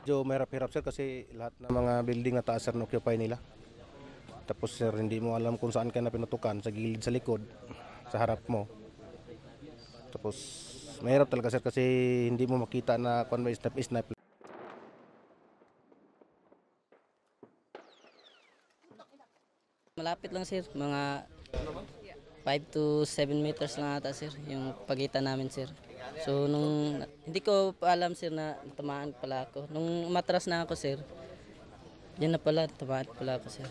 medyo mahirap-hirap sir kasi lahat ng mga building na taas sir na-occupy nila. Tapos sir, hindi mo alam kung saan ka na pinutukan, sa gilid, sa likod, sa harap mo. Tapos mahirap talaga sir kasi hindi mo makita na kung may snipe. Malapit lang sir, mga 5 to 7 meters lang ata sir, yung pagitan namin sir. So nung hindi ko pa alam sir na tamaan pala ako. Nung matras na ako sir, yan na pala, tamaan pala ako sir.